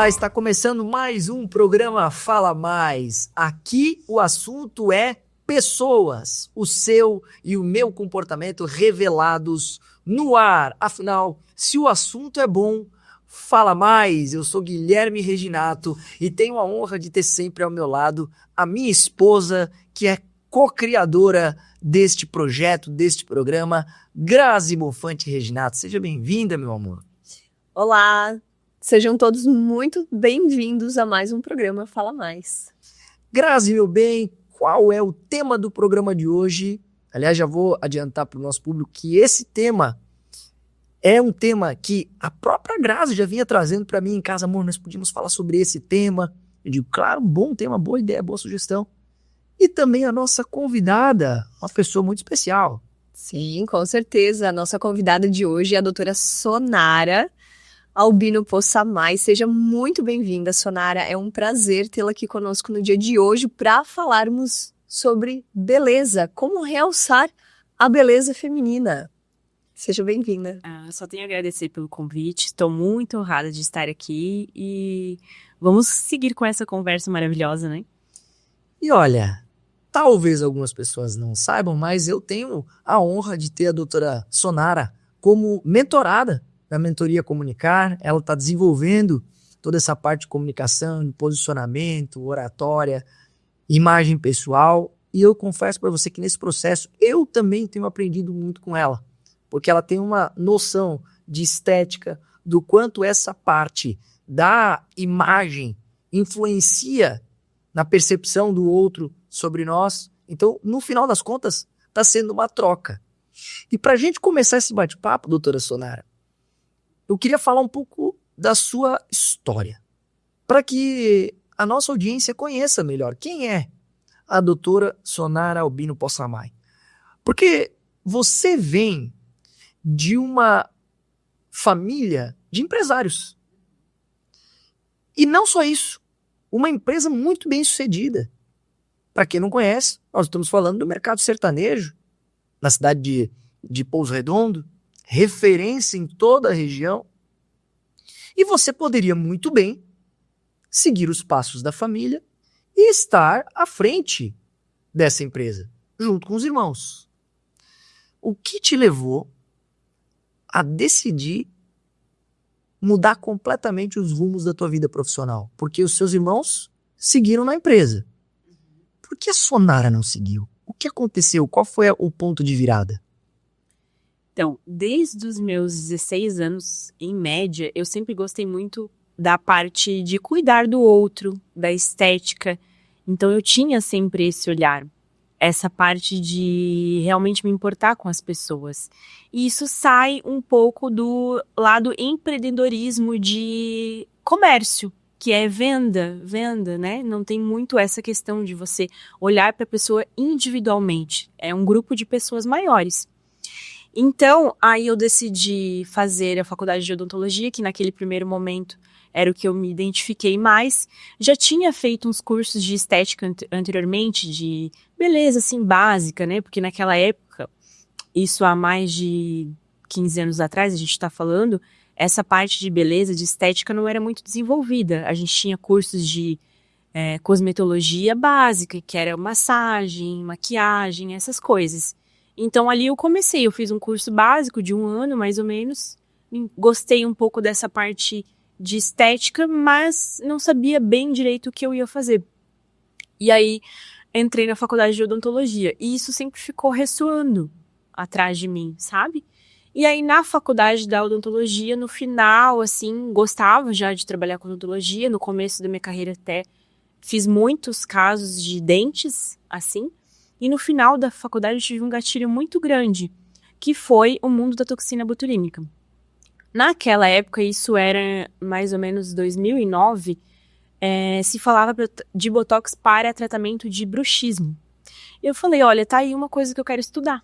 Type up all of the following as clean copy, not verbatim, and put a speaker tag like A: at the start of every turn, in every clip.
A: Olá, está começando mais um programa Fala Mais. Aqui o assunto é pessoas, o seu e o meu comportamento revelados no ar. Afinal, se o assunto é bom, fala mais. Eu sou Guilherme Reginato e tenho a honra de ter sempre ao meu lado a minha esposa, que é co-criadora deste projeto, deste programa, Grazi Bonfante Reginato. Seja bem-vinda, meu amor.
B: Olá, sejam todos muito bem-vindos a mais um programa Fala Mais.
A: Grazi, meu bem, qual é o tema do programa de hoje? Aliás, já vou adiantar para o nosso público que esse tema é um tema que a própria Grazi já vinha trazendo para mim em casa. Amor, nós podíamos falar sobre esse tema. Eu digo, claro, bom tema, boa ideia, boa sugestão. E também a nossa convidada, uma pessoa muito especial.
B: Sim, com certeza. A nossa convidada de hoje é a doutora Sonara Albino Possamay. Seja muito bem-vinda, Sonara. É um prazer tê-la aqui conosco no dia de hoje para falarmos sobre beleza, como realçar a beleza feminina. Seja bem-vinda.
C: Só tenho a agradecer pelo convite. Estou muito honrada de estar aqui e vamos seguir com essa conversa maravilhosa, né?
A: E olha, talvez algumas pessoas não saibam, mas eu tenho a honra de ter a doutora Sonara como mentorada da Mentoria Comunicar. Ela está desenvolvendo toda essa parte de comunicação, de posicionamento, oratória, imagem pessoal. E eu confesso para você que nesse processo eu também tenho aprendido muito com ela, porque ela tem uma noção de estética, do quanto essa parte da imagem influencia na percepção do outro sobre nós. Então, no final das contas, está sendo uma troca. E para a gente começar esse bate-papo, doutora Sonara, eu queria falar um pouco da sua história, para que a nossa audiência conheça melhor quem é a doutora Sonara Albino Possamay. Porque você vem de uma família de empresários. E não só isso, uma empresa muito bem sucedida. Para quem não conhece, nós estamos falando do mercado sertanejo, na cidade de Pouso Redondo, referência em toda a região. E você poderia muito bem seguir os passos da família e estar à frente dessa empresa, junto com os irmãos. O que te levou a decidir mudar completamente os rumos da tua vida profissional? Porque os seus irmãos seguiram na empresa. Por que a Sonara não seguiu? O que aconteceu? Qual foi o ponto de virada?
C: Então, desde os meus 16 anos, em média, eu sempre gostei muito da parte de cuidar do outro, da estética. Então, eu tinha sempre esse olhar, essa parte de realmente me importar com as pessoas. E isso sai um pouco do lado empreendedorismo de comércio, que é venda, né? Não tem muito essa questão de você olhar para a pessoa individualmente. É um grupo de pessoas maiores. Então, aí eu decidi fazer a faculdade de odontologia, que naquele primeiro momento era o que eu me identifiquei mais. Já tinha feito uns cursos de estética anteriormente, de beleza, assim, básica, né? Porque naquela época, isso há mais de 15 anos atrás, a gente está falando, essa parte de beleza, de estética não era muito desenvolvida. A gente tinha cursos de cosmetologia básica, que era massagem, maquiagem, essas coisas. Então, ali eu fiz um curso básico de 1 ano, mais ou menos. Gostei um pouco dessa parte de estética, mas não sabia bem direito o que eu ia fazer. E aí, entrei na faculdade de odontologia. E isso sempre ficou ressoando atrás de mim, sabe? E aí, na faculdade da odontologia, no final, assim, gostava já de trabalhar com odontologia. No começo da minha carreira até fiz muitos casos de dentes, assim. E no final da faculdade eu tive um gatilho muito grande, que foi o mundo da toxina botulínica. Naquela época, isso era mais ou menos 2009, se falava de botox para tratamento de bruxismo. Eu falei, olha, tá aí uma coisa que eu quero estudar.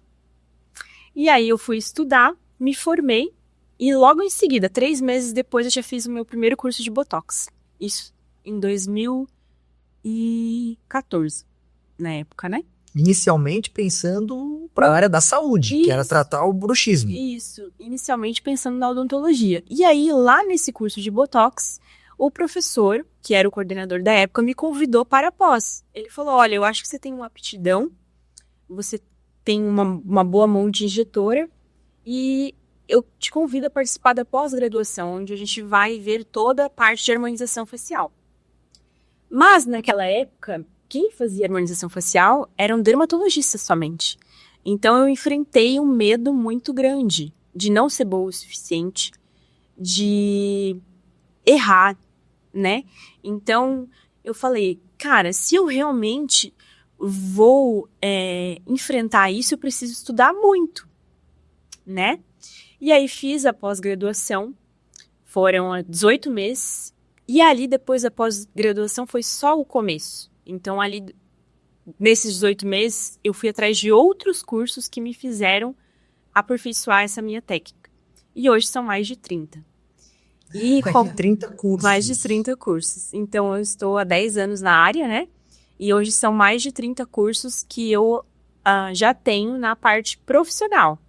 C: E aí eu fui estudar, me formei, e logo em seguida, 3 meses depois, eu já fiz o meu primeiro curso de botox. Isso em 2014, na época, né?
A: Inicialmente pensando para a área da saúde,
C: Isso.
A: Que era tratar o bruxismo.
C: Isso, inicialmente pensando na odontologia. E aí, lá nesse curso de Botox, o professor, que era o coordenador da época, me convidou para a pós. Ele falou, olha, eu acho que você tem uma aptidão, você tem uma boa mão de injetora e eu te convido a participar da pós-graduação, onde a gente vai ver toda a parte de harmonização facial. Mas, naquela época, quem fazia harmonização facial eram dermatologistas somente. Então, eu enfrentei um medo muito grande de não ser boa o suficiente, de errar, né? Então, eu falei, cara, se eu realmente vou enfrentar isso, eu preciso estudar muito, né? E aí, fiz a pós-graduação, foram 18 meses, e ali, depois da pós-graduação, foi só o começo. Então, ali, nesses 18 meses, eu fui atrás de outros cursos que me fizeram aperfeiçoar essa minha técnica. E hoje são mais de 30.
A: E mais de 30 cursos.
C: Mais de 30 cursos. Então, eu estou há 10 anos na área, né? E hoje são mais de 30 cursos que eu já tenho na parte profissional.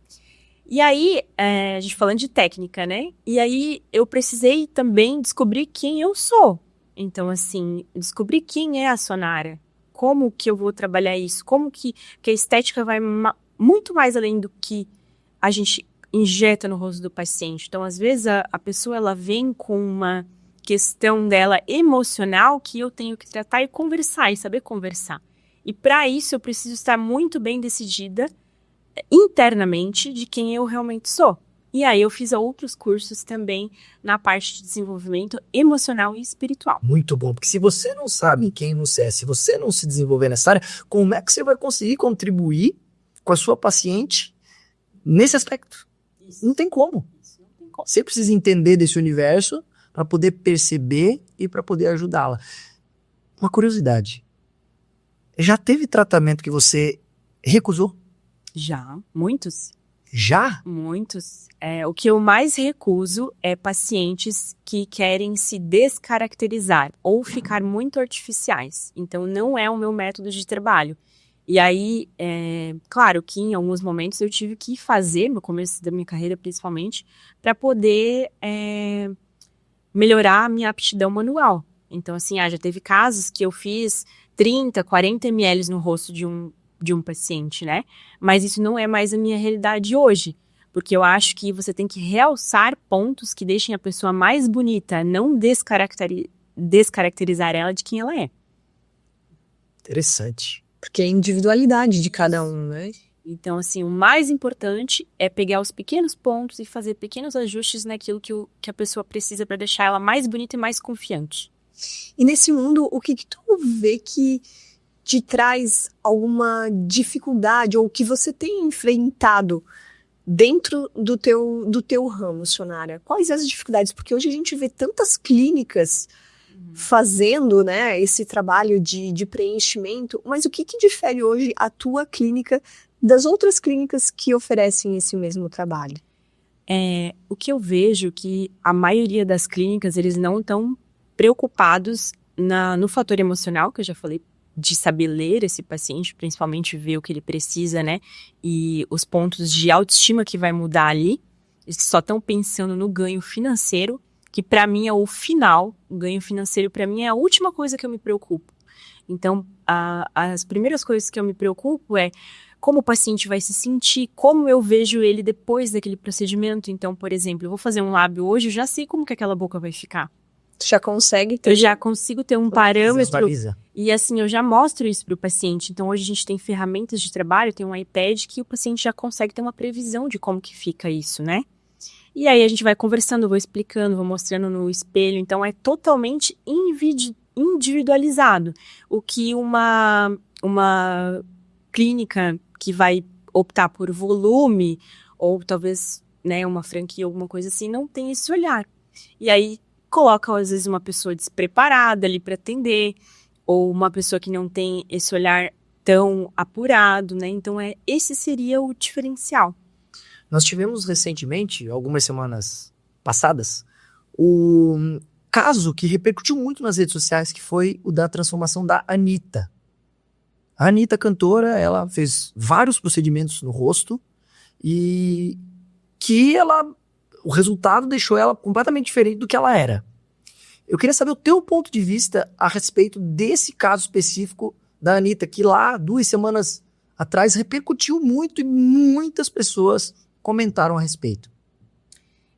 C: E aí, a gente falando de técnica, né? E aí, eu precisei também descobrir quem eu sou. Então, assim, descobrir quem é a Sonara. Como que eu vou trabalhar isso? Como que a estética vai muito mais além do que a gente injeta no rosto do paciente. Então, às vezes, a pessoa ela vem com uma questão dela emocional que eu tenho que tratar e conversar, e saber conversar. E para isso, eu preciso estar muito bem decidida internamente de quem eu realmente sou. E aí, eu fiz outros cursos também na parte de desenvolvimento emocional e espiritual.
A: Muito bom, porque se você não sabe quem você é, se você não se desenvolver nessa área, como é que você vai conseguir contribuir com a sua paciente nesse aspecto? Isso. Não tem como. Você precisa entender desse universo para poder perceber e para poder ajudá-la. Uma curiosidade. Já teve tratamento que você recusou?
C: Já, muitos.
A: Já?
C: Muitos. O que eu mais recuso é pacientes que querem se descaracterizar ou ficar muito artificiais. Então, não é o meu método de trabalho. E aí, claro que em alguns momentos eu tive que fazer, no começo da minha carreira principalmente, para poder melhorar a minha aptidão manual. Então, assim, já teve casos que eu fiz 30, 40 ml no rosto de um paciente, né? Mas isso não é mais a minha realidade hoje, porque eu acho que você tem que realçar pontos que deixem a pessoa mais bonita, não descaracterizar ela de quem ela é.
A: Interessante.
B: Porque é a individualidade de cada um, né?
C: Então, assim, o mais importante é pegar os pequenos pontos e fazer pequenos ajustes naquilo que a pessoa precisa para deixar ela mais bonita e mais confiante.
B: E nesse mundo, o que tu vê que te traz alguma dificuldade ou que você tem enfrentado dentro do teu ramo, Sonara? Quais as dificuldades? Porque hoje a gente vê tantas clínicas fazendo, né, esse trabalho de preenchimento, mas o que difere hoje a tua clínica das outras clínicas que oferecem esse mesmo trabalho?
C: O que eu vejo que a maioria das clínicas, eles não estão preocupados no fator emocional, que eu já falei, de saber ler esse paciente, principalmente ver o que ele precisa, né? E os pontos de autoestima que vai mudar ali. Eles só estão pensando no ganho financeiro, que para mim é o final. O ganho financeiro para mim é a última coisa que eu me preocupo. Então, as primeiras coisas que eu me preocupo é como o paciente vai se sentir, como eu vejo ele depois daquele procedimento. Então, por exemplo, eu vou fazer um lábio hoje, eu já sei como que aquela boca vai ficar.
B: Tu já consegue ter?
C: Eu já consigo ter um parâmetro.
A: Visualiza.
C: E assim, eu já mostro isso para o paciente. Então, hoje a gente tem ferramentas de trabalho, tem um iPad que o paciente já consegue ter uma previsão de como que fica isso, né? E aí a gente vai conversando, eu vou explicando, vou mostrando no espelho. Então, é totalmente individualizado. O que uma clínica que vai optar por volume, ou talvez, né, uma franquia, alguma coisa assim, não tem esse olhar. E aí, coloca, às vezes, uma pessoa despreparada ali para atender, ou uma pessoa que não tem esse olhar tão apurado, né? Então, esse seria o diferencial.
A: Nós tivemos recentemente, algumas semanas passadas, um caso que repercutiu muito nas redes sociais, que foi o da transformação da Anitta. A Anitta, cantora, ela fez vários procedimentos no rosto e que o resultado deixou ela completamente diferente do que ela era. Eu queria saber o teu ponto de vista a respeito desse caso específico da Anitta, que lá, 2 semanas atrás, repercutiu muito e muitas pessoas comentaram a respeito.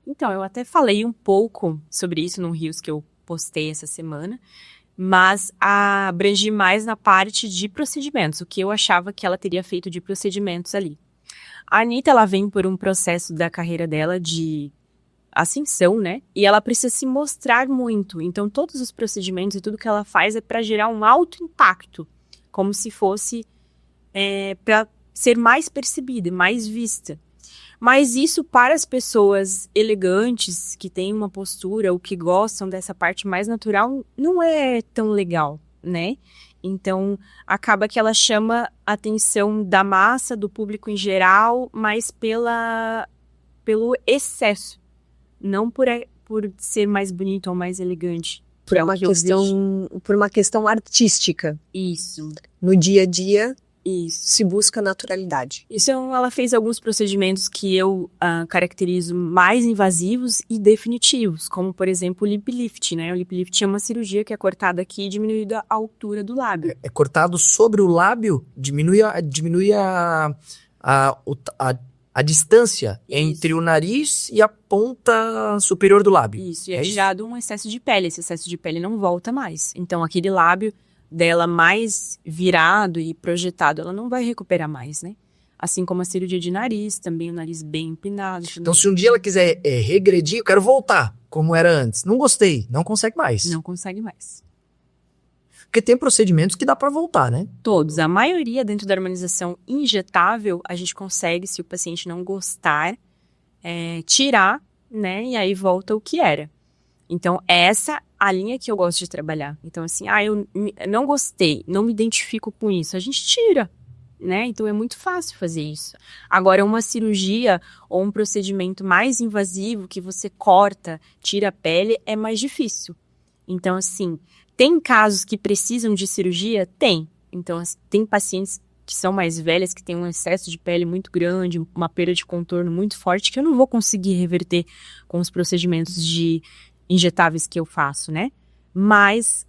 C: Então, eu até falei um pouco sobre isso no Reels que eu postei essa semana, mas abrangi mais na parte de procedimentos, o que eu achava que ela teria feito de procedimentos ali. A Anitta, ela vem por um processo da carreira dela de ascensão, né? E ela precisa se mostrar muito. Então, todos os procedimentos e tudo que ela faz é para gerar um alto impacto, como se fosse para ser mais percebida, mais vista. Mas isso, para as pessoas elegantes, que têm uma postura ou que gostam dessa parte mais natural, não é tão legal, né? Então, acaba que ela chama a atenção da massa, do público em geral, mas pelo excesso. Não por ser mais bonito ou mais elegante.
B: Por uma questão artística.
C: Isso.
B: No dia a dia,
C: Isso.
B: se busca naturalidade.
C: Então, ela fez alguns procedimentos que eu caracterizo mais invasivos e definitivos, como, por exemplo, o lip lift, né? O lip lift é uma cirurgia que é cortada aqui e diminuída a altura do lábio.
A: É cortado sobre o lábio, diminui a distância entre o nariz e a ponta superior do lábio.
C: Isso, e é tirado um excesso de pele. Esse excesso de pele não volta mais. Então, aquele lábio dela mais virado e projetado, ela não vai recuperar mais, né? Assim como a cirurgia de nariz, também o nariz bem empinado.
A: Então, se um dia ela quiser regredir, eu quero voltar como era antes. Não gostei, não consegue mais.
C: Não consegue mais.
A: Porque tem procedimentos que dá pra voltar, né?
C: Todos. A maioria dentro da harmonização injetável, a gente consegue, se o paciente não gostar, tirar, né? E aí volta o que era. Então, essa a linha que eu gosto de trabalhar. Então, assim, eu não gostei, não me identifico com isso. A gente tira, né? Então, é muito fácil fazer isso. Agora, uma cirurgia ou um procedimento mais invasivo, que você corta, tira a pele, é mais difícil. Então, assim, tem casos que precisam de cirurgia? Tem. Então, tem pacientes que são mais velhas, que têm um excesso de pele muito grande, uma perda de contorno muito forte, que eu não vou conseguir reverter com os procedimentos injetáveis que eu faço, né? Mas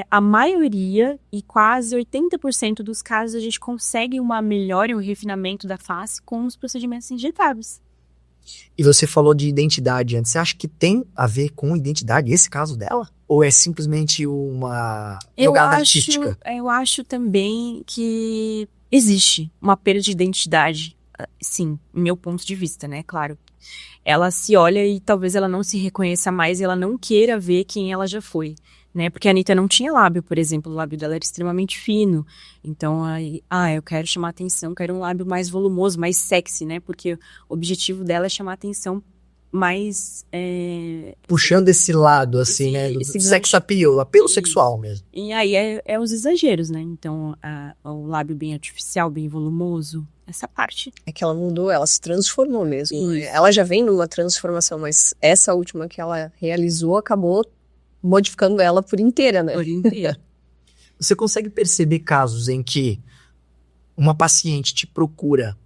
C: a maioria, e quase 80% dos casos, a gente consegue uma melhora e um refinamento da face com os procedimentos injetáveis.
A: E você falou de identidade antes. Você acha que tem a ver com identidade esse caso dela? Ou é simplesmente uma jogada artística?
C: Eu acho também que existe uma perda de identidade. Sim, meu ponto de vista, né? Claro. Ela se olha e talvez ela não se reconheça mais e ela não queira ver quem ela já foi, né? Porque a Anitta não tinha lábio, por exemplo. O lábio dela era extremamente fino. Então, eu quero chamar atenção, quero um lábio mais volumoso, mais sexy, né? Porque o objetivo dela é chamar atenção mais...
A: Puxando esse lado, assim, né? Do sex appeal, apelo sexual mesmo.
C: E aí é os exageros, né? Então, o lábio bem artificial, bem volumoso, essa parte.
B: É que ela mudou, ela se transformou mesmo. Ela já vem numa transformação, mas essa última que ela realizou acabou modificando ela por inteira, né?
C: Por inteira.
A: Você consegue perceber casos em que uma paciente te procura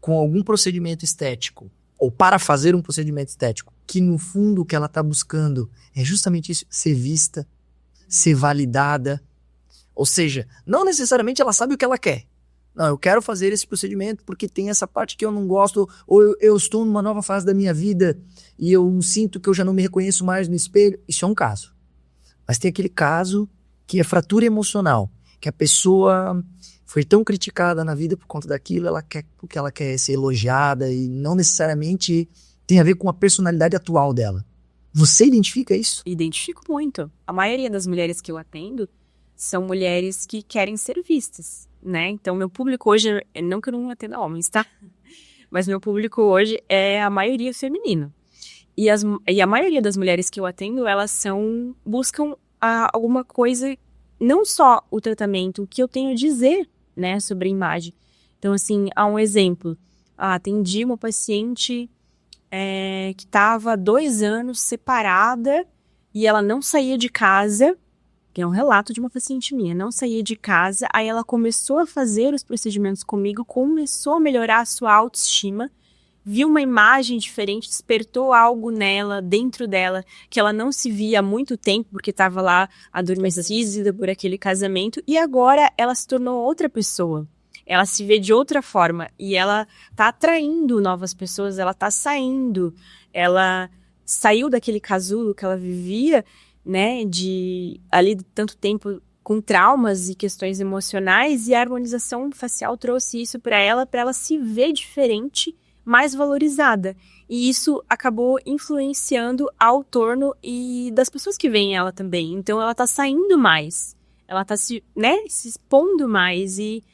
A: com algum procedimento estético ou para fazer um procedimento estético, que no fundo o que ela está buscando é justamente isso, ser vista, ser validada. Ou seja, não necessariamente ela sabe o que ela quer. Não, eu quero fazer esse procedimento porque tem essa parte que eu não gosto, ou eu estou numa nova fase da minha vida e eu sinto que eu já não me reconheço mais no espelho. Isso é um caso. Mas tem aquele caso que é fratura emocional, que a pessoa foi tão criticada na vida por conta daquilo, porque ela quer ser elogiada e não necessariamente tem a ver com a personalidade atual dela. Você identifica isso?
C: Identifico muito. A maioria das mulheres que eu atendo são mulheres que querem ser vistas, né? Então, meu público hoje, não que eu não atenda homens, tá? Mas meu público hoje é a maioria feminino. E a maioria das mulheres que eu atendo, elas buscam alguma coisa, não só o tratamento, o que eu tenho a dizer, né, sobre a imagem. Então, assim, há um exemplo. Atendi uma paciente que estava há 2 anos separada e ela não saía de casa, que é um relato de uma paciente minha, não saía de casa, aí ela começou a fazer os procedimentos comigo, começou a melhorar a sua autoestima, viu uma imagem diferente, despertou algo nela, dentro dela, que ela não se via há muito tempo, porque estava lá adormecida por aquele casamento, e agora ela se tornou outra pessoa. Ela se vê de outra forma, e ela tá atraindo novas pessoas, ela tá saindo, ela saiu daquele casulo que ela vivia, né, de ali de tanto tempo com traumas e questões emocionais, e a harmonização facial trouxe isso para ela se ver diferente, mais valorizada. E isso acabou influenciando ao torno e das pessoas que veem ela também. Então ela tá saindo mais, ela tá se expondo mais e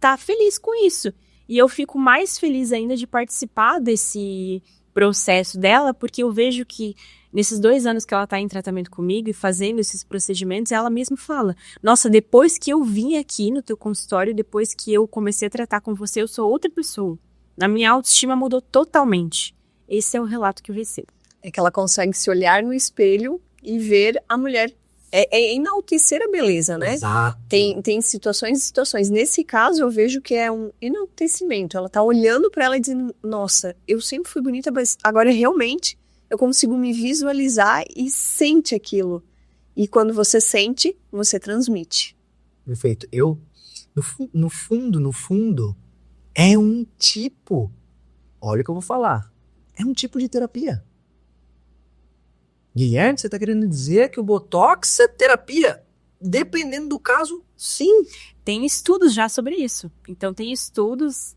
C: tá feliz com isso. E eu fico mais feliz ainda de participar desse processo dela, porque eu vejo que nesses 2 anos que ela tá em tratamento comigo e fazendo esses procedimentos, ela mesma fala, nossa, depois que eu vim aqui no teu consultório, depois que eu comecei a tratar com você, eu sou outra pessoa. A minha autoestima mudou totalmente. Esse é o relato que eu recebo.
B: É que ela consegue se olhar no espelho e ver a mulher. É enaltecer a beleza, né?
A: Exato.
B: Tem situações e situações. Nesse caso, eu vejo que é um enaltecimento. Ela tá olhando para ela e dizendo, nossa, eu sempre fui bonita, mas agora realmente eu consigo me visualizar e sente aquilo. E quando você sente, você transmite.
A: Perfeito. No fundo, é um tipo, olha o que eu vou falar, é um tipo de terapia. Guilherme, você está querendo dizer que o Botox é terapia? Dependendo do caso, sim.
C: Tem estudos já sobre isso. Então, tem estudos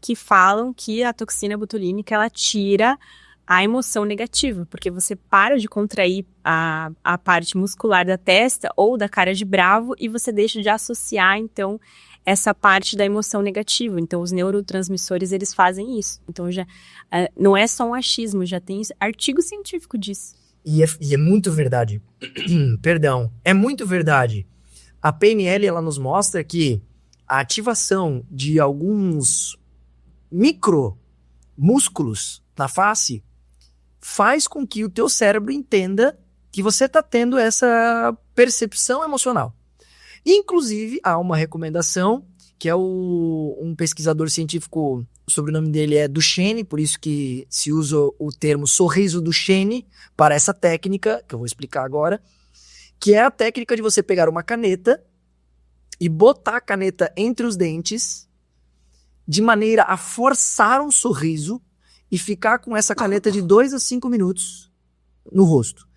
C: que falam que a toxina botulínica, ela tira a emoção negativa, porque você para de contrair a parte muscular da testa ou da cara de bravo e você deixa de associar, então, essa parte da emoção negativa. Então, os neurotransmissores, eles fazem isso. Então, já não é só um achismo, já tem artigo científico disso.
A: E é muito verdade. Perdão. É muito verdade. A PNL, ela nos mostra que a ativação de alguns micromúsculos na face faz com que o teu cérebro entenda que você está tendo essa percepção emocional. Inclusive, há uma recomendação, que é um pesquisador científico, o sobrenome dele é Duchenne, por isso que se usa o termo sorriso Duchenne para essa técnica, que eu vou explicar agora, que é a técnica de você pegar uma caneta e botar a caneta entre os dentes, de maneira a forçar um sorriso e ficar com essa caneta de 2 a 5 minutos no rosto,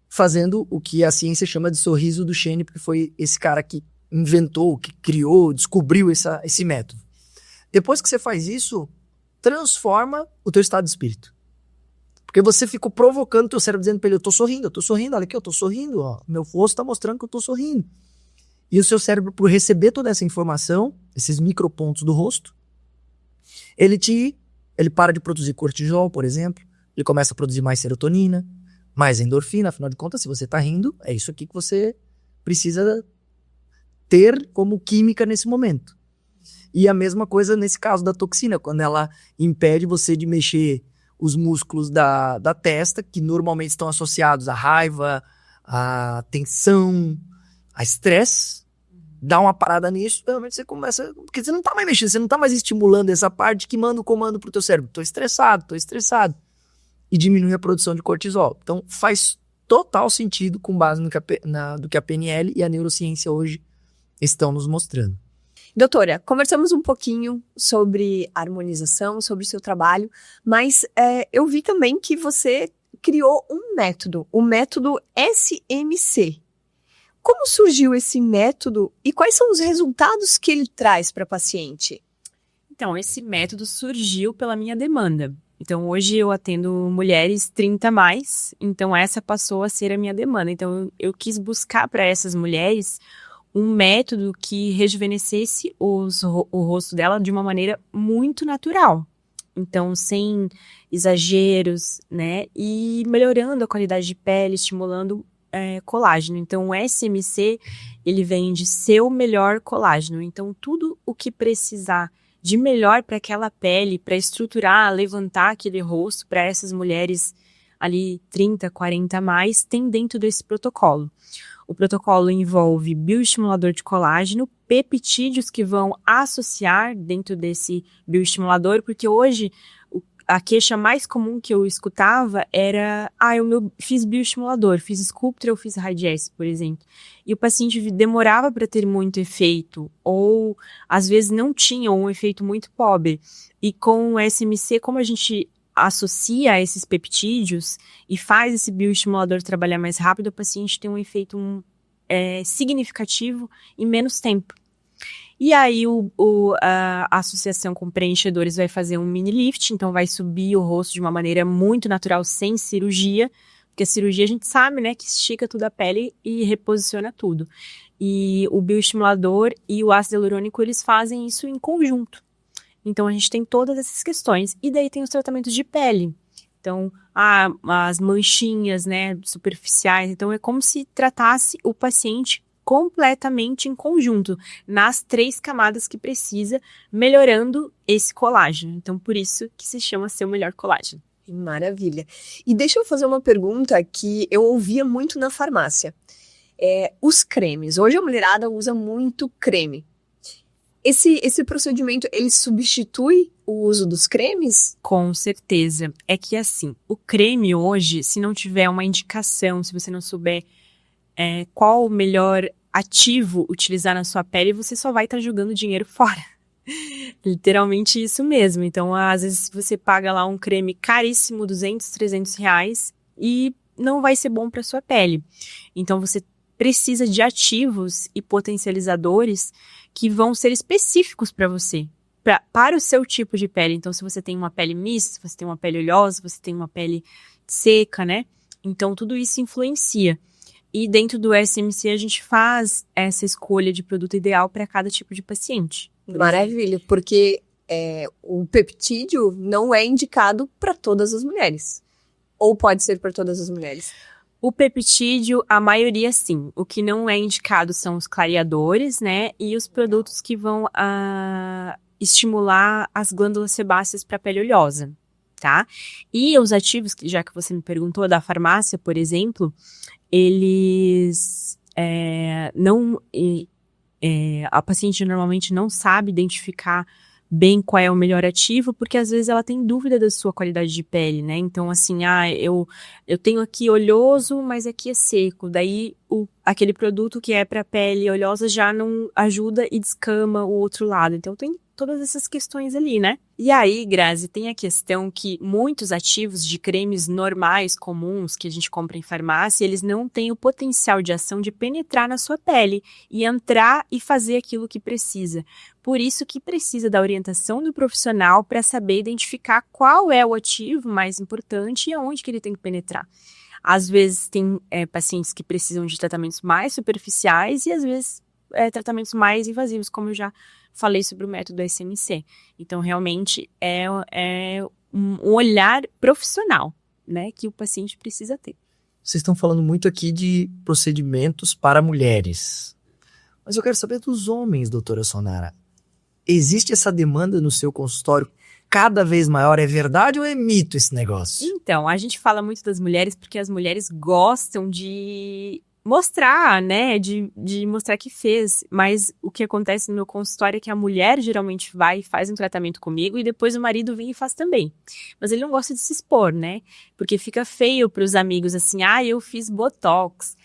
A: fazendo o que a ciência chama de sorriso Duchenne, porque foi esse cara que inventou, que criou, descobriu esse método. Depois que você faz isso, transforma o teu estado de espírito. Porque você ficou provocando o teu cérebro, dizendo para ele, eu tô sorrindo, olha aqui, eu tô sorrindo, ó, meu rosto tá mostrando que eu tô sorrindo. E o seu cérebro, por receber toda essa informação, esses micropontos do rosto, ele para de produzir cortisol, por exemplo, ele começa a produzir mais serotonina, mais endorfina, afinal de contas, se você tá rindo, é isso aqui que você precisa ter como química nesse momento. E a mesma coisa nesse caso da toxina, quando ela impede você de mexer os músculos da testa, que normalmente estão associados à raiva, à tensão, a estresse, dá uma parada nisso, realmente você começa, porque você não tá mais mexendo, você não tá mais estimulando essa parte que manda o comando pro teu cérebro, tô estressado, e diminui a produção de cortisol. Então faz total sentido com base no que a PNL e a neurociência hoje estão nos mostrando.
B: Doutora, conversamos um pouquinho sobre harmonização, sobre o seu trabalho, mas eu vi também que você criou um método, o método SMC. Como surgiu esse método e quais são os resultados que ele traz para a paciente?
C: Então, esse método surgiu pela minha demanda. Então, hoje eu atendo mulheres 30 mais, então essa passou a ser a minha demanda. Então, eu quis buscar para essas mulheres um método que rejuvenescesse o rosto dela de uma maneira muito natural. Então, sem exageros, né? E melhorando a qualidade de pele, estimulando colágeno. Então, o SMC, ele vem de seu melhor colágeno. Então, tudo o que precisar de melhor para aquela pele, para estruturar, levantar aquele rosto para essas mulheres ali 30, 40 a mais, tem dentro desse protocolo. O protocolo envolve bioestimulador de colágeno, peptídeos que vão associar dentro desse bioestimulador, porque hoje a queixa mais comum que eu escutava era, eu fiz bioestimulador, fiz Sculptra ou fiz Radiesse, por exemplo. E o paciente demorava para ter muito efeito, ou às vezes não tinha, ou um efeito muito pobre. E com o SMC, como a gente associa esses peptídeos e faz esse bioestimulador trabalhar mais rápido, o paciente tem um efeito significativo em menos tempo. E aí a associação com preenchedores vai fazer um mini lift, então vai subir o rosto de uma maneira muito natural, sem cirurgia, porque a cirurgia a gente sabe, né, que estica toda a pele e reposiciona tudo. E o bioestimulador e o ácido hialurônico, eles fazem isso em conjunto. Então a gente tem todas essas questões. E daí tem os tratamentos de pele. Então, as manchinhas, né, superficiais. Então é como se tratasse o paciente completamente em conjunto, nas 3 camadas que precisa, melhorando esse colágeno. Então, por isso que se chama Seu Melhor Colágeno.
B: Maravilha. E deixa eu fazer uma pergunta que eu ouvia muito na farmácia. Os cremes. Hoje a mulherada usa muito creme. Esse procedimento, ele substitui o uso dos cremes?
C: Com certeza. É que assim, o creme hoje, se não tiver uma indicação, se você não souber qual o melhor ativo utilizar na sua pele, você só vai estar jogando dinheiro fora. Literalmente isso mesmo. Então, às vezes você paga lá um creme caríssimo, 200, 300 reais, e não vai ser bom para sua pele. Então, você precisa de ativos e potencializadores que vão ser específicos para você, para o seu tipo de pele. Então, se você tem uma pele mista, se você tem uma pele oleosa, se você tem uma pele seca, né? Então, tudo isso influencia. E dentro do SMC a gente faz essa escolha de produto ideal para cada tipo de paciente.
B: Maravilha, porque o peptídeo não é indicado para todas as mulheres. Ou pode ser para todas as mulheres?
C: O peptídeo, a maioria sim. O que não é indicado são os clareadores, né? E os produtos que vão estimular as glândulas sebáceas para a pele oleosa, tá? E os ativos, já que você me perguntou, da farmácia, por exemplo, eles a paciente normalmente não sabe identificar bem qual é o melhor ativo, porque às vezes ela tem dúvida da sua qualidade de pele, né? Então, assim, eu tenho aqui oleoso, mas aqui é seco. Daí, aquele produto que é para pele oleosa já não ajuda e descama o outro lado. Então, tem todas essas questões ali, né? E aí, Grazi, tem a questão que muitos ativos de cremes normais, comuns, que a gente compra em farmácia, eles não têm o potencial de ação de penetrar na sua pele e entrar e fazer aquilo que precisa. Por isso que precisa da orientação do profissional para saber identificar qual é o ativo mais importante e aonde que ele tem que penetrar. Às vezes tem pacientes que precisam de tratamentos mais superficiais e às vezes tratamentos mais invasivos, como eu já falei sobre o método SMC. Então, realmente, é um olhar profissional, né, que o paciente precisa ter.
A: Vocês estão falando muito aqui de procedimentos para mulheres. Mas eu quero saber dos homens, doutora Sonara. Existe essa demanda no seu consultório cada vez maior? É verdade ou é mito esse negócio?
C: Então, a gente fala muito das mulheres porque as mulheres gostam de mostrar, né, de mostrar que fez, mas o que acontece no meu consultório é que a mulher geralmente vai e faz um tratamento comigo e depois o marido vem e faz também, mas ele não gosta de se expor, né, porque fica feio para os amigos assim, eu fiz botox,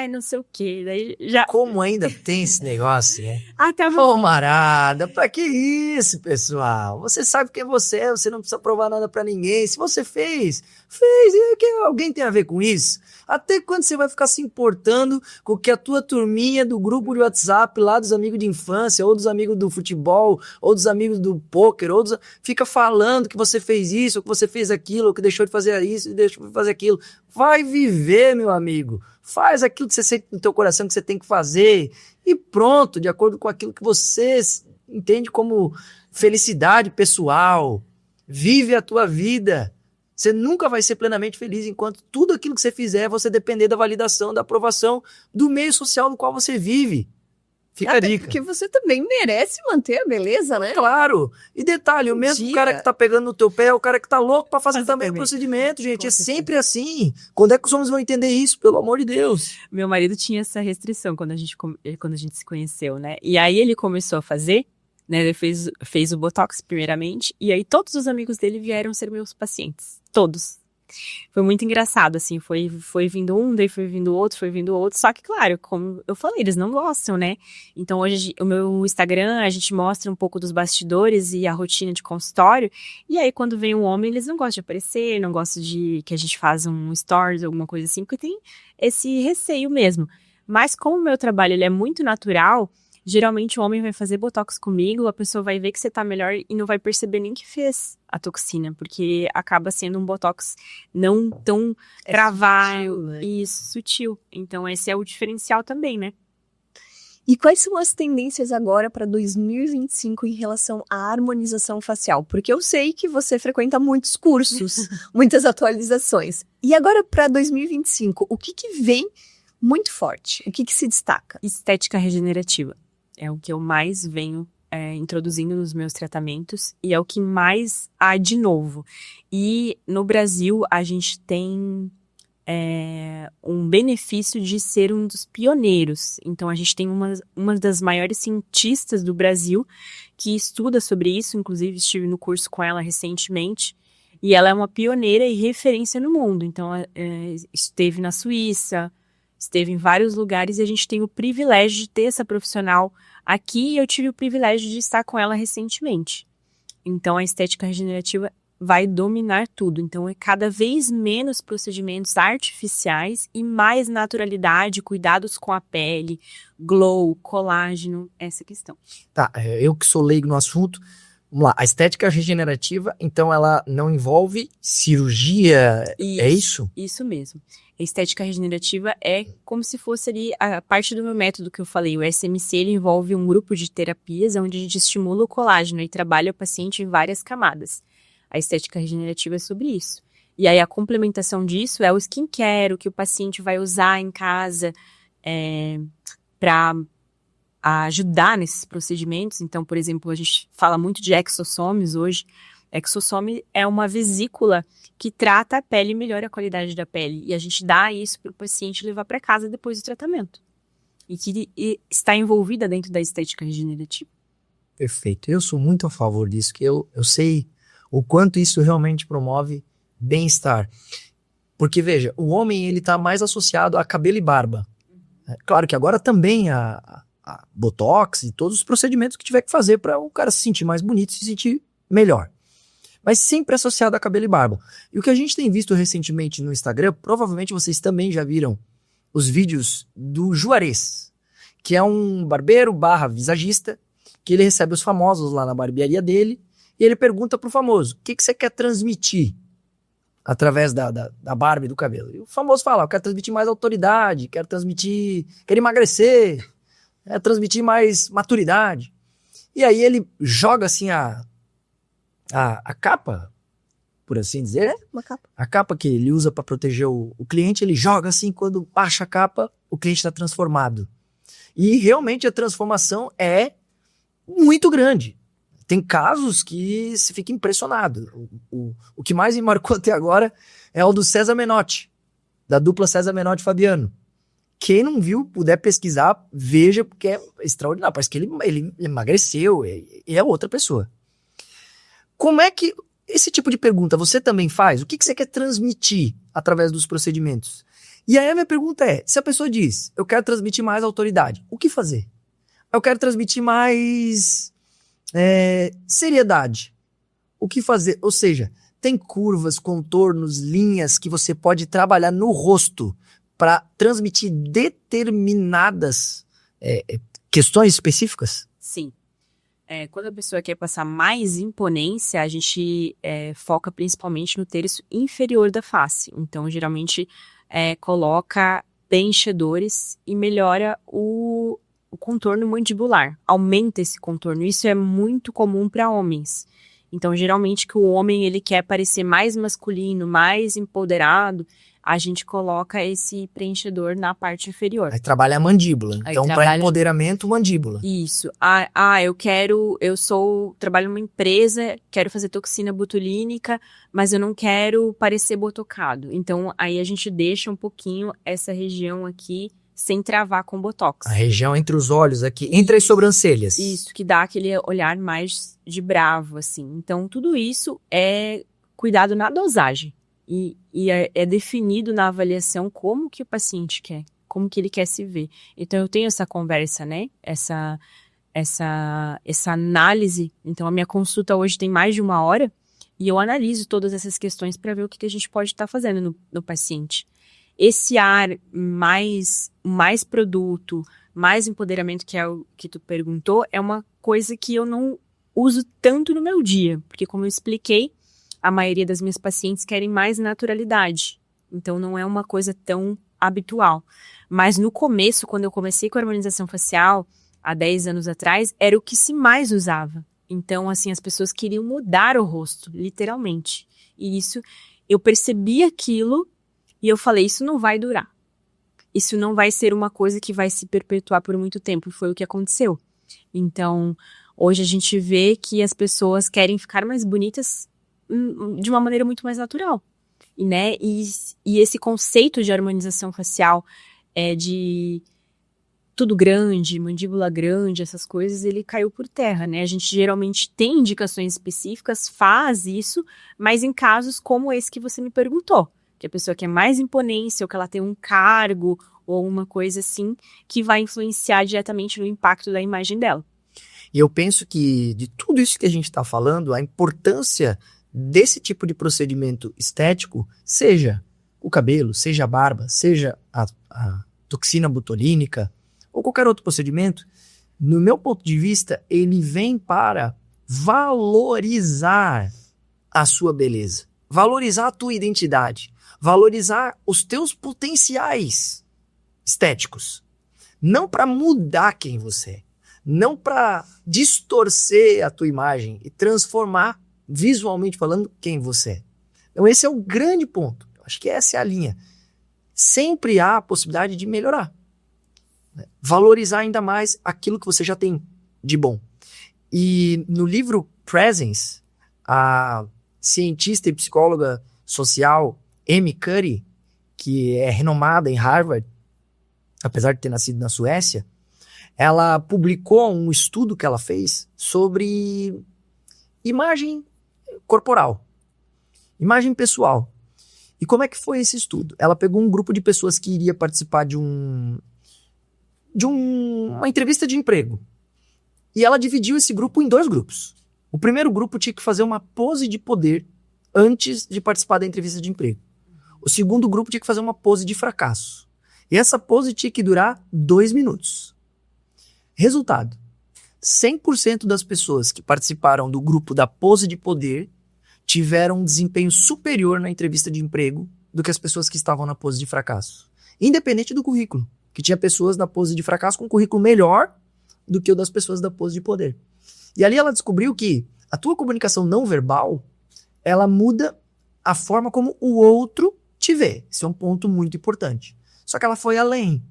C: não sei o que, daí já...
A: Como ainda tem esse negócio, né?
C: Tava...
A: Ô, marada, pra que isso, pessoal? Você sabe quem você é, você não precisa provar nada pra ninguém. Se você fez, e que alguém tem a ver com isso? Até quando você vai ficar se importando com que a tua turminha do grupo de WhatsApp lá dos amigos de infância, ou dos amigos do futebol, ou dos amigos do pôquer, fica falando que você fez isso, ou que você fez aquilo, ou que deixou de fazer isso, e deixou de fazer aquilo. Vai viver, meu amigo. Faz aquilo que você sente no teu coração que você tem que fazer e pronto, de acordo com aquilo que você entende como felicidade pessoal. Vive a tua vida. Você nunca vai ser plenamente feliz enquanto tudo aquilo que você fizer você depender da validação, da aprovação do meio social no qual você vive. Fica a
B: Até
A: dica.
B: porque você também merece manter a beleza, né?
A: Claro. E detalhe, o mesmo
B: Mentira.
A: cara que tá pegando no teu pé é o cara que tá louco pra fazer
C: Fazer
A: também o
C: também.
A: procedimento, gente.
C: Com
A: É
C: certeza.
A: sempre assim. Quando é que os homens vão entender isso? Pelo amor de Deus.
C: Meu marido tinha essa restrição quando a gente se conheceu, né? E aí ele começou a fazer, né? Ele fez o Botox primeiramente, e aí todos os amigos dele vieram ser meus pacientes. Todos. Foi muito engraçado, assim, foi vindo um, daí foi vindo outro, só que, claro, como eu falei, eles não gostam, né? Então, hoje, o meu Instagram, a gente mostra um pouco dos bastidores e a rotina de consultório, e aí, quando vem um homem, eles não gostam de aparecer, não gostam de que a gente faça um stories, alguma coisa assim, porque tem esse receio mesmo. Mas, como o meu trabalho, ele é muito natural, geralmente o homem vai fazer botox comigo, a pessoa vai ver que você tá melhor e não vai perceber nem que fez a toxina, porque acaba sendo um botox não tão travado,
B: sutil, né?
C: isso, sutil. Então esse é o diferencial também, né?
B: E quais são as tendências agora para 2025 em relação à harmonização facial? Porque eu sei que você frequenta muitos cursos, muitas atualizações. E agora para 2025, o que vem muito forte? O que se destaca?
C: Estética regenerativa é o que eu mais venho introduzindo nos meus tratamentos e é o que mais há de novo. E no Brasil a gente tem um benefício de ser um dos pioneiros. Então a gente tem uma das maiores cientistas do Brasil que estuda sobre isso, inclusive estive no curso com ela recentemente, e ela é uma pioneira e referência no mundo. Então esteve na Suíça, esteve em vários lugares e a gente tem o privilégio de ter essa profissional aqui e eu tive o privilégio de estar com ela recentemente. Então a estética regenerativa vai dominar tudo. Então é cada vez menos procedimentos artificiais e mais naturalidade, cuidados com a pele, glow, colágeno, essa questão.
A: Tá, eu que sou leigo no assunto, vamos lá. A estética regenerativa, então ela não envolve cirurgia, é isso?
C: Isso mesmo. A estética regenerativa é como se fosse ali a parte do meu método que eu falei. O SMC ele envolve um grupo de terapias onde a gente estimula o colágeno e trabalha o paciente em várias camadas. A estética regenerativa é sobre isso. E aí a complementação disso é o skincare, o que o paciente vai usar em casa para ajudar nesses procedimentos. Então, por exemplo, a gente fala muito de exossomes hoje. Exossome é uma vesícula que trata a pele e melhora a qualidade da pele. E a gente dá isso para o paciente levar para casa depois do tratamento. E que está envolvida dentro da estética regenerativa.
A: Perfeito. Eu sou muito a favor disso, que eu sei o quanto isso realmente promove bem-estar. Porque, veja, o homem ele tá mais associado a cabelo e barba. Claro que agora também a botox e todos os procedimentos que tiver que fazer para o cara se sentir mais bonito, se sentir melhor. Mas sempre associado a cabelo e barba. E o que a gente tem visto recentemente no Instagram, provavelmente vocês também já viram os vídeos do Juarez, que é um barbeiro / visagista, que ele recebe os famosos lá na barbearia dele, e ele pergunta pro famoso, o que você quer transmitir através da barba e do cabelo? E o famoso fala, eu quero transmitir mais autoridade, quero emagrecer, quero transmitir mais maturidade. E aí ele joga assim a capa, por assim dizer,
B: Uma capa.
A: a capa que ele usa para proteger o cliente, ele joga assim, quando baixa a capa, o cliente está transformado. E realmente a transformação é muito grande. Tem casos que se fica impressionado. O que mais me marcou até agora é o do César Menotti, da dupla César Menotti e Fabiano. Quem não viu, puder pesquisar, veja, porque é extraordinário. Parece que ele emagreceu e é outra pessoa. Como é que esse tipo de pergunta você também faz? O que você quer transmitir através dos procedimentos? E aí a minha pergunta é, se a pessoa diz, eu quero transmitir mais autoridade, o que fazer? Eu quero transmitir mais seriedade. O que fazer? Ou seja, tem curvas, contornos, linhas que você pode trabalhar no rosto para transmitir determinadas questões específicas?
C: Sim. Quando a pessoa quer passar mais imponência, a gente foca principalmente no terço inferior da face. Então, geralmente, coloca preenchedores e melhora o contorno mandibular. Aumenta esse contorno. Isso é muito comum para homens. Então, geralmente, que o homem ele quer parecer mais masculino, mais empoderado, a gente coloca esse preenchedor na parte inferior.
A: Aí trabalha a mandíbula.
C: Aí
A: Então, para
C: trabalha-
A: empoderamento, mandíbula.
C: Isso. Trabalho numa empresa, quero fazer toxina botulínica, mas eu não quero parecer botocado. Então, aí a gente deixa um pouquinho essa região aqui sem travar com botox.
A: A região entre os olhos aqui, entre as sobrancelhas.
C: Isso, que dá aquele olhar mais de bravo, assim. Então, tudo isso é cuidado na dosagem. E é definido na avaliação como que o paciente quer, como que ele quer se ver. Então, eu tenho essa conversa, né? Essa análise. Então, a minha consulta hoje tem mais de 1 hora e eu analiso todas essas questões para ver o que a gente pode estar fazendo no paciente. Esse ar mais produto, mais empoderamento, que é o que tu perguntou, é uma coisa que eu não uso tanto no meu dia, porque como eu expliquei, a maioria das minhas pacientes querem mais naturalidade, então não é uma coisa tão habitual. Mas no começo, quando eu comecei com a harmonização facial, há 10 anos atrás, era o que se mais usava. Então, assim, as pessoas queriam mudar o rosto, literalmente. E isso, eu percebi aquilo e eu falei, isso não vai durar. Isso não vai ser uma coisa que vai se perpetuar por muito tempo. E foi o que aconteceu. Então, hoje a gente vê que as pessoas querem ficar mais bonitas de uma maneira muito mais natural. Né? E esse conceito de harmonização facial, de tudo grande, mandíbula grande, essas coisas, ele caiu por terra, né? A gente geralmente tem indicações específicas, faz isso, mas em casos como esse que você me perguntou, que a pessoa quer mais imponência, ou que ela tem um cargo, ou uma coisa assim, que vai influenciar diretamente no impacto da imagem dela.
A: E eu penso que, de tudo isso que a gente está falando, a importância desse tipo de procedimento estético, seja o cabelo, seja a barba, seja a toxina botulínica, ou qualquer outro procedimento, no meu ponto de vista, ele vem para valorizar a sua beleza, valorizar a tua identidade, valorizar os teus potenciais estéticos. Não para mudar quem você é, não para distorcer a tua imagem e transformar, visualmente falando, quem você é. Então esse é o grande ponto. Eu acho que essa é a linha. Sempre há a possibilidade de melhorar. Valorizar ainda mais aquilo que você já tem de bom. E no livro Presence, a cientista e psicóloga social Amy Cuddy, que é renomada em Harvard, apesar de ter nascido na Suécia, ela publicou um estudo que ela fez sobre imagem corporal, imagem pessoal. E como é que foi esse estudo? Ela pegou um grupo de pessoas que iria participar de uma entrevista de emprego. E ela dividiu esse grupo em 2 grupos. O primeiro grupo tinha que fazer uma pose de poder antes de participar da entrevista de emprego. O segundo grupo tinha que fazer uma pose de fracasso. E essa pose tinha que durar 2 minutos. Resultado: 100% das pessoas que participaram do grupo da pose de poder tiveram um desempenho superior na entrevista de emprego do que as pessoas que estavam na pose de fracasso. Independente do currículo, que tinha pessoas na pose de fracasso com um currículo melhor do que o das pessoas da pose de poder. E ali ela descobriu que a tua comunicação não verbal, ela muda a forma como o outro te vê. Esse é um ponto muito importante. Só que ela foi além.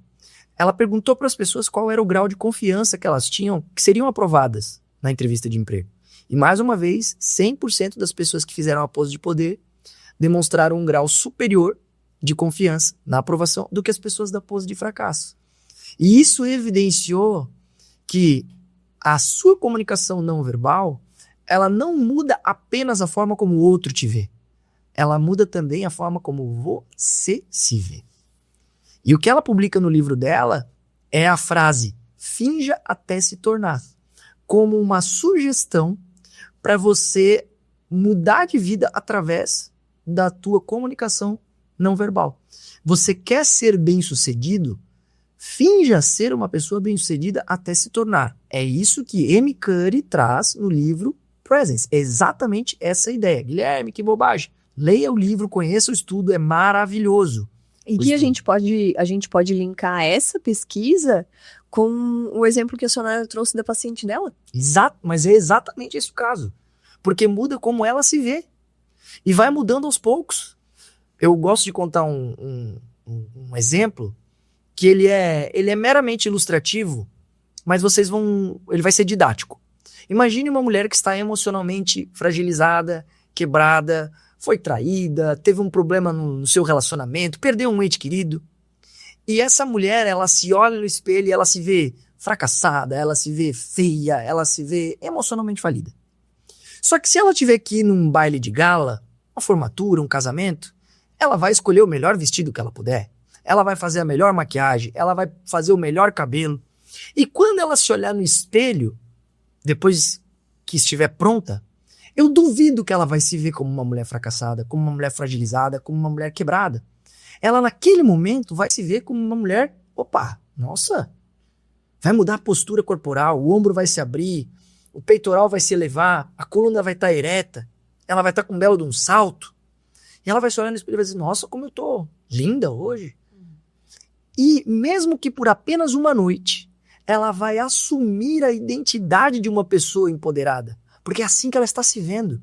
A: Ela perguntou para as pessoas qual era o grau de confiança que elas tinham, que seriam aprovadas na entrevista de emprego. E mais uma vez, 100% das pessoas que fizeram a pose de poder demonstraram um grau superior de confiança na aprovação do que as pessoas da pose de fracasso. E isso evidenciou que a sua comunicação não verbal, ela não muda apenas a forma como o outro te vê. Ela muda também a forma como você se vê. E o que ela publica no livro dela é a frase "finja até se tornar", como uma sugestão para você mudar de vida através da tua comunicação não verbal. Você quer ser bem-sucedido? Finja ser uma pessoa bem-sucedida até se tornar. É isso que Amy Cuddy traz no livro Presence. É exatamente essa ideia. Guilherme, que bobagem. Leia o livro, conheça o estudo, é maravilhoso.
B: E que a gente pode linkar essa pesquisa com o exemplo que a Sonara trouxe da paciente dela.
A: Exato, mas é exatamente esse o caso. Porque muda como ela se vê. E vai mudando aos poucos. Eu gosto de contar um exemplo que ele é meramente ilustrativo, mas ele vai ser didático. Imagine uma mulher que está emocionalmente fragilizada, quebrada, foi traída, teve um problema no seu relacionamento, perdeu um ente querido. E essa mulher, ela se olha no espelho e ela se vê fracassada, ela se vê feia, ela se vê emocionalmente falida. Só que se ela tiver que ir num baile de gala, uma formatura, um casamento, ela vai escolher o melhor vestido que ela puder. Ela vai fazer a melhor maquiagem, ela vai fazer o melhor cabelo. E quando ela se olhar no espelho, depois que estiver pronta, eu duvido que ela vai se ver como uma mulher fracassada, como uma mulher fragilizada, como uma mulher quebrada. Ela naquele momento vai se ver como uma mulher, opa, nossa, vai mudar a postura corporal, o ombro vai se abrir, o peitoral vai se elevar, a coluna vai estar ereta, ela vai estar com um belo de um salto. E ela vai se olhar no espelho e vai dizer, nossa, como eu tô linda hoje. E mesmo que por apenas uma noite, ela vai assumir a identidade de uma pessoa empoderada. Porque é assim que ela está se vendo.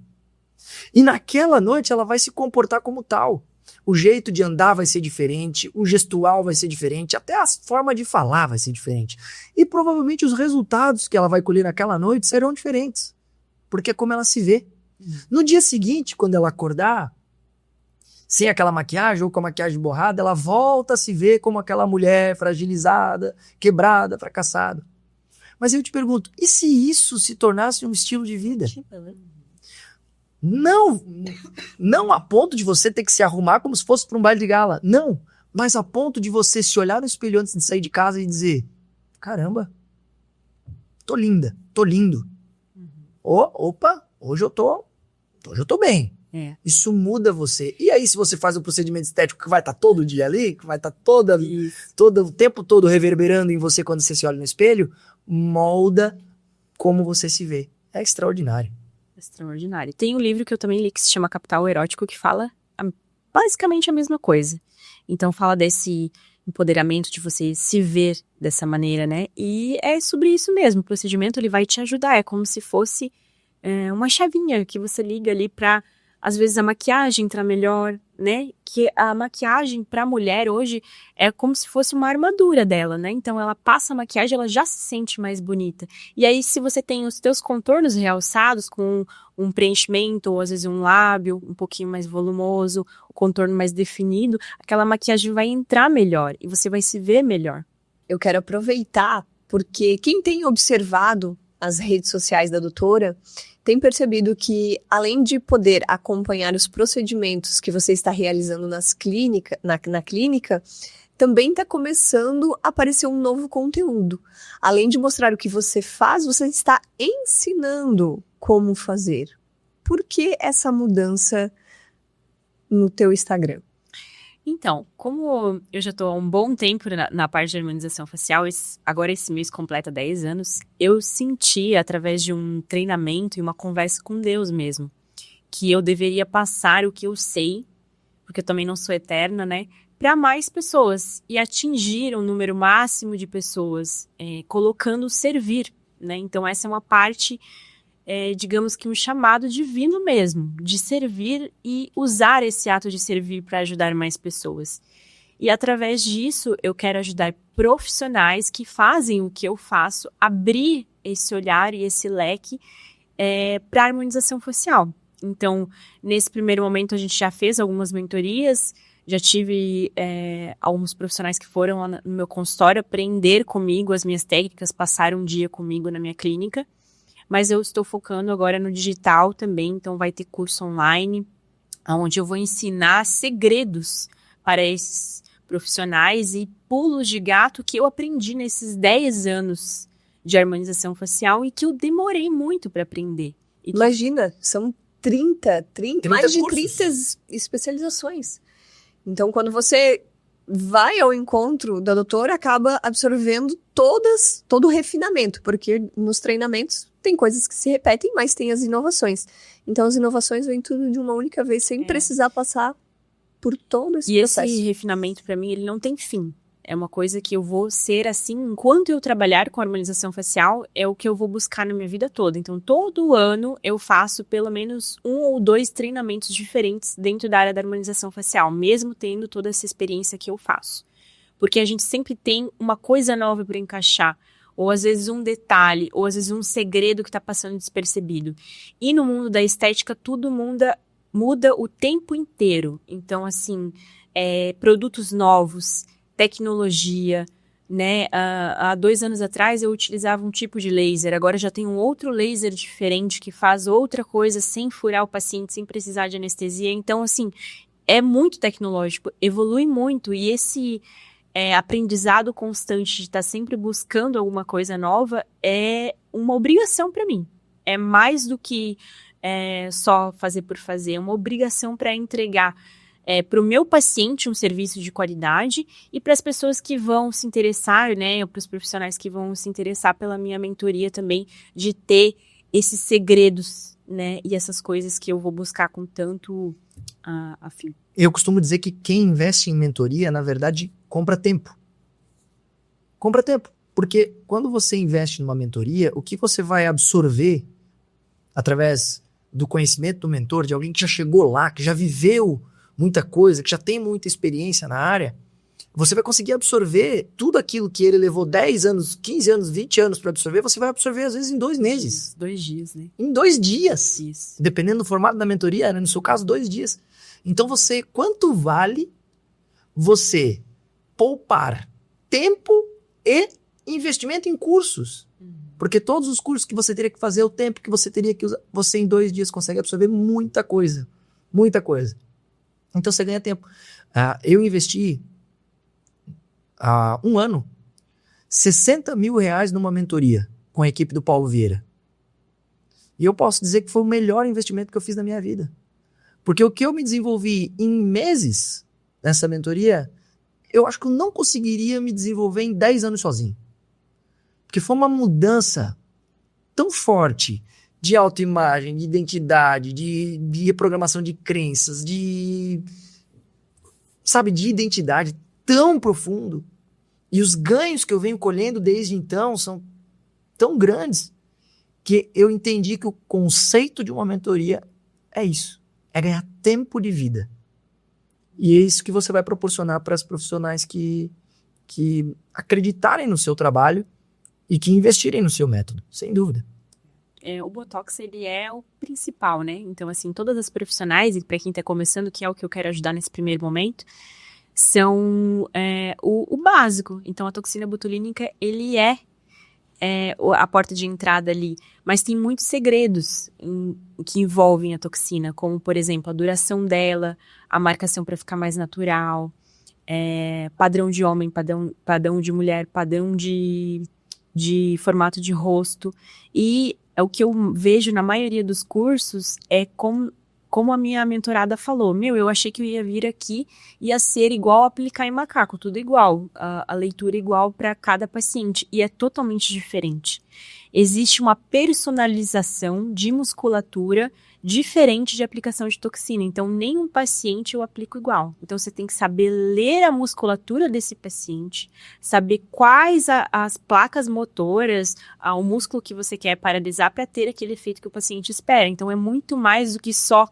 A: E naquela noite ela vai se comportar como tal. O jeito de andar vai ser diferente, o gestual vai ser diferente, até a forma de falar vai ser diferente. E provavelmente os resultados que ela vai colher naquela noite serão diferentes. Porque é como ela se vê. No dia seguinte, quando ela acordar, sem aquela maquiagem ou com a maquiagem borrada, ela volta a se ver como aquela mulher fragilizada, quebrada, fracassada. Mas eu te pergunto, e se isso se tornasse um estilo de vida? Não a ponto de você ter que se arrumar como se fosse para um baile de gala. Não, mas a ponto de você se olhar no espelho antes de sair de casa e dizer, caramba, tô linda, tô lindo. Opa, hoje eu tô bem.
C: É.
A: Isso muda você. E aí, se você faz um procedimento estético que vai estar todo dia ali, que vai estar o tempo todo reverberando em você quando você se olha no espelho, molda como você se vê. É extraordinário.
C: Extraordinário. Tem um livro que eu também li que se chama Capital Erótico, que fala basicamente a mesma coisa. Então fala desse empoderamento de você se ver dessa maneira, né? E é sobre isso mesmo. O procedimento ele vai te ajudar. É como se fosse uma chavinha que você liga ali pra, às vezes, a maquiagem entrar melhor, né? Que a maquiagem pra mulher hoje é como se fosse uma armadura dela, né? Então ela passa a maquiagem, ela já se sente mais bonita. E aí, se você tem os teus contornos realçados com um preenchimento, ou às vezes um lábio um pouquinho mais volumoso, o contorno mais definido, aquela maquiagem vai entrar melhor e você vai se ver melhor.
B: Eu quero aproveitar, porque quem tem observado as redes sociais da doutora tem percebido que, além de poder acompanhar os procedimentos que você está realizando na clínica, também está começando a aparecer um novo conteúdo. Além de mostrar o que você faz, você está ensinando como fazer. Por que essa mudança no teu Instagram?
C: Então, como eu já estou há um bom tempo na parte de harmonização facial, agora esse mês completa 10 anos, eu senti, através de um treinamento e uma conversa com Deus mesmo, que eu deveria passar o que eu sei, porque eu também não sou eterna, né, para mais pessoas e atingir um número máximo de pessoas, colocando servir, né, então essa é uma parte, digamos que um chamado divino mesmo, de servir e usar esse ato de servir para ajudar mais pessoas. E através disso, eu quero ajudar profissionais que fazem o que eu faço, abrir esse olhar e esse leque para a harmonização facial. Então, nesse primeiro momento, a gente já fez algumas mentorias, já tive alguns profissionais que foram lá no meu consultório aprender comigo as minhas técnicas, passar um dia comigo na minha clínica. Mas eu estou focando agora no digital também, então vai ter curso online, onde eu vou ensinar segredos para esses profissionais e pulos de gato que eu aprendi nesses 10 anos de harmonização facial e que eu demorei muito para aprender.
B: Imagina, são 30 mais de
A: cursos.
B: 30 especializações. Então, quando você vai ao encontro da doutora, acaba absorvendo todo o refinamento, porque nos treinamentos tem coisas que se repetem, mas tem as inovações. Então, as inovações vêm tudo de uma única vez, sem precisar passar por todo esse processo.
C: E esse refinamento, para mim, ele não tem fim. É uma coisa que eu vou ser assim, enquanto eu trabalhar com harmonização facial, é o que eu vou buscar na minha vida toda. Então, todo ano eu faço pelo menos 1 ou 2 treinamentos diferentes dentro da área da harmonização facial, mesmo tendo toda essa experiência que eu faço. Porque a gente sempre tem uma coisa nova para encaixar, ou às vezes um detalhe, ou às vezes um segredo que está passando despercebido. E no mundo da estética, tudo muda o tempo inteiro. Então, assim, produtos novos, tecnologia, né? Há 2 anos atrás eu utilizava um tipo de laser, agora já tem um outro laser diferente que faz outra coisa sem furar o paciente, sem precisar de anestesia. Então, assim, é muito tecnológico, evolui muito, e esse aprendizado constante de estar sempre buscando alguma coisa nova é uma obrigação para mim. É mais do que só fazer por fazer, é uma obrigação para entregar para o meu paciente um serviço de qualidade e para as pessoas que vão se interessar, né, ou para os profissionais que vão se interessar pela minha mentoria também, de ter esses segredos, né, e essas coisas que eu vou buscar com tanto afim.
A: Eu costumo dizer que quem investe em mentoria, na verdade, compra tempo. Compra tempo. Porque quando você investe numa mentoria, o que você vai absorver através do conhecimento do mentor, de alguém que já chegou lá, que já viveu muita coisa, que já tem muita experiência na área, você vai conseguir absorver tudo aquilo que ele levou 10 anos, 15 anos, 20 anos para absorver, você vai absorver às vezes em 2 meses.
C: 2 dias, né?
A: Em 2 dias.
C: Isso.
A: Dependendo do formato da mentoria, no seu caso, 2 dias. Então quanto vale você poupar tempo e investimento em cursos? Porque todos os cursos que você teria que fazer, o tempo que você teria que usar, você em 2 dias consegue absorver muita coisa. Muita coisa. Então você ganha tempo. Eu investi há 1 ano R$60 mil numa mentoria com a equipe do Paulo Vieira. E eu posso dizer que foi o melhor investimento que eu fiz na minha vida. Porque o que eu me desenvolvi em meses nessa mentoria, eu acho que eu não conseguiria me desenvolver em 10 anos sozinho. Porque foi uma mudança tão forte de autoimagem, de identidade, de reprogramação de crenças, de identidade tão profundo. E os ganhos que eu venho colhendo desde então são tão grandes que eu entendi que o conceito de uma mentoria é isso. É ganhar tempo de vida. E é isso que você vai proporcionar para os profissionais que acreditarem no seu trabalho e que investirem no seu método, sem dúvida.
C: O Botox, ele é o principal, né? Então, assim, todas as profissionais, e para quem está começando, que é o que eu quero ajudar nesse primeiro momento, são o básico. Então, a toxina botulínica, ele é a porta de entrada ali. Mas tem muitos segredos que envolvem a toxina, como, por exemplo, a duração dela, a marcação para ficar mais natural, padrão de homem, padrão de mulher, padrão de formato de rosto. E o que eu vejo na maioria dos cursos é como a minha mentorada falou, eu achei que eu ia vir aqui, ia ser igual aplicar em macaco, tudo igual, a leitura igual para cada paciente, e é totalmente diferente. Existe uma personalização de musculatura diferente de aplicação de toxina, então nenhum paciente eu aplico igual. Então você tem que saber ler a musculatura desse paciente, saber quais as placas motoras, o músculo que você quer paralisar para ter aquele efeito que o paciente espera. Então é muito mais do que só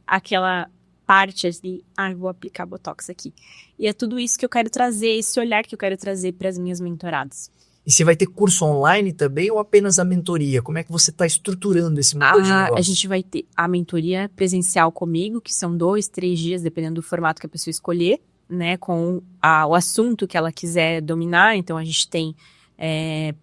C: aquela parte de, vou aplicar Botox aqui. E é tudo isso que eu quero trazer, esse olhar que eu quero trazer para as minhas mentoradas.
A: E você vai ter curso online também ou apenas a mentoria? Como é que você está estruturando esse modelo de negócio?
C: A gente vai ter a mentoria presencial comigo, que são 2, 3 dias, dependendo do formato que a pessoa escolher, né, com o assunto que ela quiser dominar. Então, a gente tem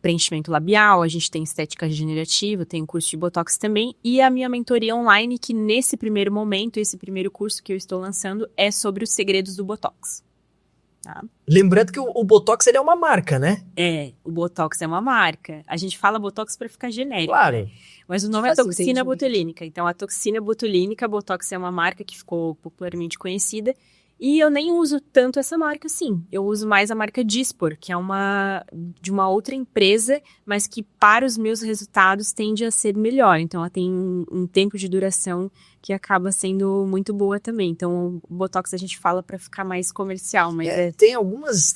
C: preenchimento labial, a gente tem estética regenerativa, tem o curso de Botox também, e a minha mentoria online, que nesse primeiro momento, esse primeiro curso que eu estou lançando, é sobre os segredos do Botox. Tá?
A: Lembrando que o Botox ele é uma marca, né?
C: O Botox é uma marca. A gente fala Botox para ficar genérico.
A: Claro.
C: Né? Mas o nome é toxina botulínica. Então, a toxina botulínica, Botox é uma marca que ficou popularmente conhecida. E eu nem uso tanto essa marca assim. Eu uso mais a marca Dispor, que é de uma outra empresa, mas que para os meus resultados tende a ser melhor. Então, ela tem um tempo de duração que acaba sendo muito boa também. Então, o Botox a gente fala para ficar mais comercial, mas
A: Tem alguns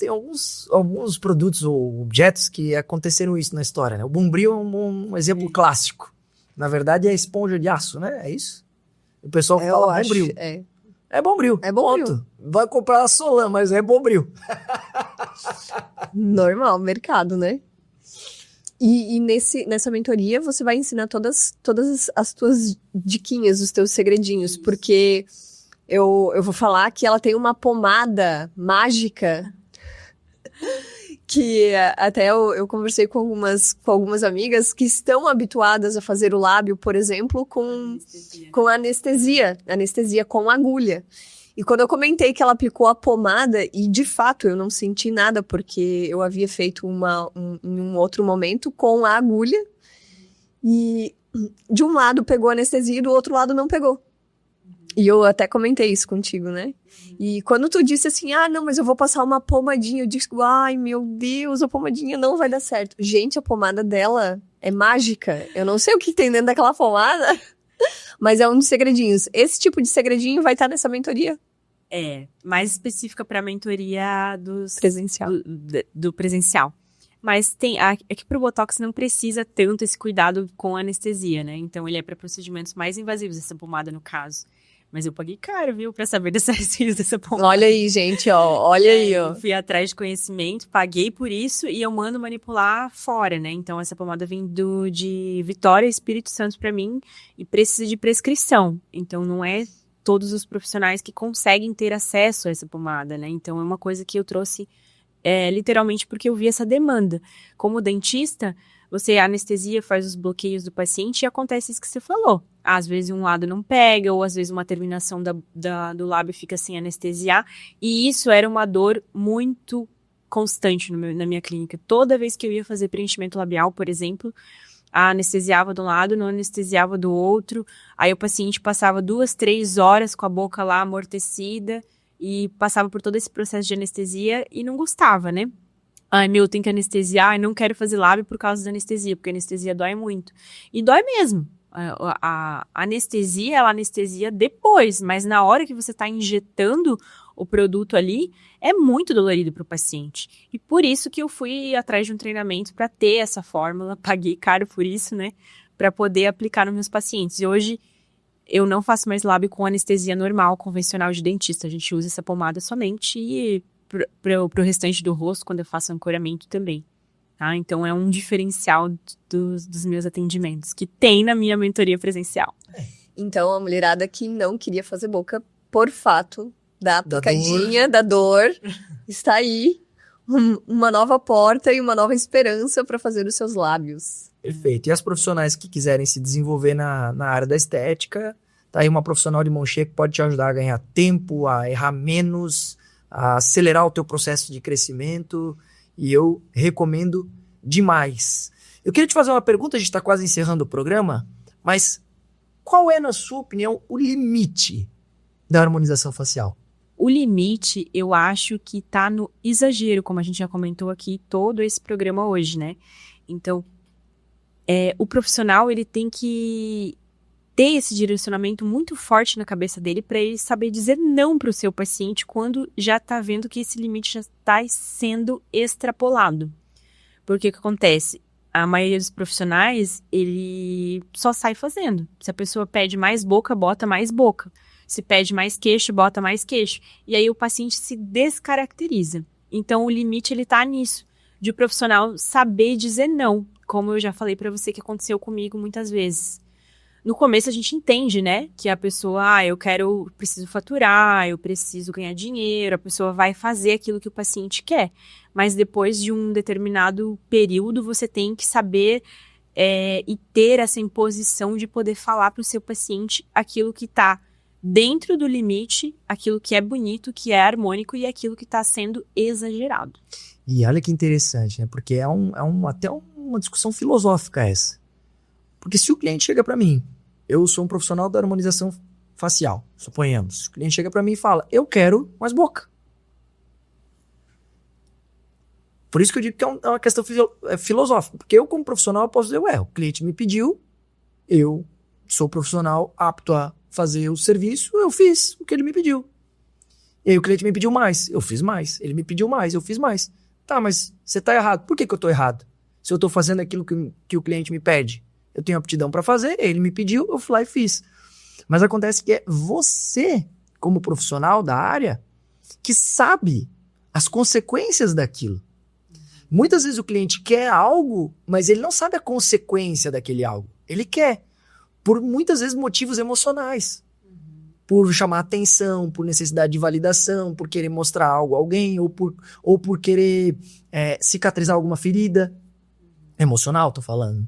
A: produtos ou objetos que aconteceram isso na história, né? O Bombril é um exemplo clássico. Na verdade, é esponja de aço, né? É isso? O pessoal fala Bombril. É Bombril.
B: É Bombril.
A: Ponto. Vai comprar a Solan, mas é Bombril.
B: Normal, mercado, né? E nessa mentoria você vai ensinar todas as tuas diquinhas, os teus segredinhos, porque eu vou falar que ela tem uma pomada mágica que até eu conversei com algumas amigas que estão habituadas a fazer o lábio, por exemplo, com anestesia com agulha. E quando eu comentei que ela aplicou a pomada, e de fato eu não senti nada, porque eu havia feito em um outro momento com a agulha, e de um lado pegou anestesia e do outro lado não pegou. E eu até comentei isso contigo, né? E quando tu disse assim, não, mas eu vou passar uma pomadinha, eu disse, ai, meu Deus, a pomadinha não vai dar certo. Gente, a pomada dela é mágica. Eu não sei o que tem dentro daquela pomada, mas é um dos segredinhos. Esse tipo de segredinho vai estar nessa mentoria.
C: Mais específica para a mentoria
B: Presencial.
C: do presencial. Mas é que pro Botox não precisa tanto esse cuidado com a anestesia, né? Então, ele é para procedimentos mais invasivos, essa pomada no caso. Mas eu paguei caro, viu? Pra saber dessa pomada.
B: Olha aí, gente, ó. Olha aí, ó.
C: Eu fui atrás de conhecimento, paguei por isso e eu mando manipular fora, né? Então, essa pomada vem de Vitória, Espírito Santo pra mim e precisa de prescrição. Então, não é todos os profissionais que conseguem ter acesso a essa pomada, né? Então, é uma coisa que eu trouxe literalmente porque eu vi essa demanda. Como dentista, você anestesia, faz os bloqueios do paciente e acontece isso que você falou. Às vezes um lado não pega, ou às vezes uma terminação do lábio fica sem anestesiar. E isso era uma dor muito constante na minha clínica. Toda vez que eu ia fazer preenchimento labial, por exemplo, anestesiava de um lado, não anestesiava do outro. Aí o paciente passava 2, 3 horas com a boca lá amortecida e passava por todo esse processo de anestesia e não gostava, né? Ai, tem que anestesiar, não quero fazer lábio por causa da anestesia, porque a anestesia dói muito. E dói mesmo. A anestesia, ela anestesia depois, mas na hora que você está injetando o produto ali, é muito dolorido para o paciente. E por isso que eu fui atrás de um treinamento para ter essa fórmula, paguei caro por isso, né? Para poder aplicar nos meus pacientes. E hoje eu não faço mais lábio com anestesia normal, convencional de dentista. A gente usa essa pomada somente e pro restante do rosto, quando eu faço ancoramento também. Tá? Então, é um diferencial dos meus atendimentos, que tem na minha mentoria presencial.
B: Então, a mulherada que não queria fazer boca, por fato da picadinha, da dor, está aí uma nova porta e uma nova esperança para fazer os seus lábios.
A: Perfeito. E as profissionais que quiserem se desenvolver na área da estética, tá aí uma profissional de mão cheia que pode te ajudar a ganhar tempo, a errar menos, a acelerar o teu processo de crescimento, e eu recomendo demais. Eu queria te fazer uma pergunta, a gente está quase encerrando o programa, mas qual é, na sua opinião, o limite da harmonização facial?
C: O limite, eu acho que tá no exagero, como a gente já comentou aqui todo esse programa hoje, né? Então, o profissional, ele tem que ter esse direcionamento muito forte na cabeça dele para ele saber dizer não para o seu paciente quando já está vendo que esse limite já está sendo extrapolado. Porque o que acontece? A maioria dos profissionais, ele só sai fazendo. Se a pessoa pede mais boca, bota mais boca. Se pede mais queixo, bota mais queixo. E aí o paciente se descaracteriza. Então o limite, ele tá nisso. De o profissional saber dizer não. Como eu já falei para você que aconteceu comigo muitas vezes. No começo a gente entende, né, que a pessoa, preciso faturar, eu preciso ganhar dinheiro, a pessoa vai fazer aquilo que o paciente quer. Mas depois de um determinado período, você tem que saber e ter essa imposição de poder falar para o seu paciente aquilo que está dentro do limite, aquilo que é bonito, que é harmônico e aquilo que está sendo exagerado.
A: E olha que interessante, né, porque até uma discussão filosófica essa. Porque se o cliente chega para mim, eu sou um profissional da harmonização facial, suponhamos. O cliente chega para mim e fala, eu quero mais boca. Por isso que eu digo que é uma questão filosófica. Porque eu, como profissional, eu posso dizer, o cliente me pediu, eu sou profissional apto a fazer o serviço, eu fiz o que ele me pediu. E aí o cliente me pediu mais, eu fiz mais. Ele me pediu mais, eu fiz mais. Tá, mas você tá errado. Por que eu tô errado? Se eu tô fazendo aquilo que o cliente me pede, eu tenho aptidão para fazer, ele me pediu, eu fui lá e fiz. Mas acontece que é você, como profissional da área, que sabe as consequências daquilo. Muitas vezes o cliente quer algo, mas ele não sabe a consequência daquele algo. Ele quer, por muitas vezes motivos emocionais. Por chamar atenção, por necessidade de validação, por querer mostrar algo a alguém, ou por querer cicatrizar alguma ferida. Emocional, tô falando.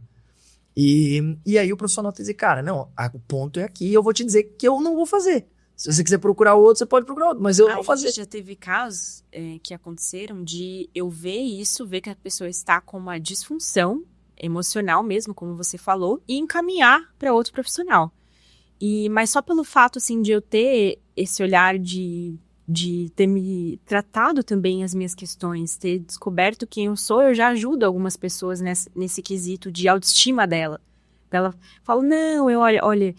A: E aí o profissional tem que dizer, cara, não, o ponto é aqui, eu vou te dizer que eu não vou fazer. Se você quiser procurar outro, você pode procurar outro, mas eu não vou fazer.
C: Já teve casos que aconteceram de eu ver que a pessoa está com uma disfunção emocional mesmo, como você falou, e encaminhar para outro profissional. Mas só pelo fato, assim, de eu ter esse olhar de ter me tratado também as minhas questões, ter descoberto quem eu sou, eu já ajudo algumas pessoas nesse quesito de autoestima dela. Ela fala, não, olha,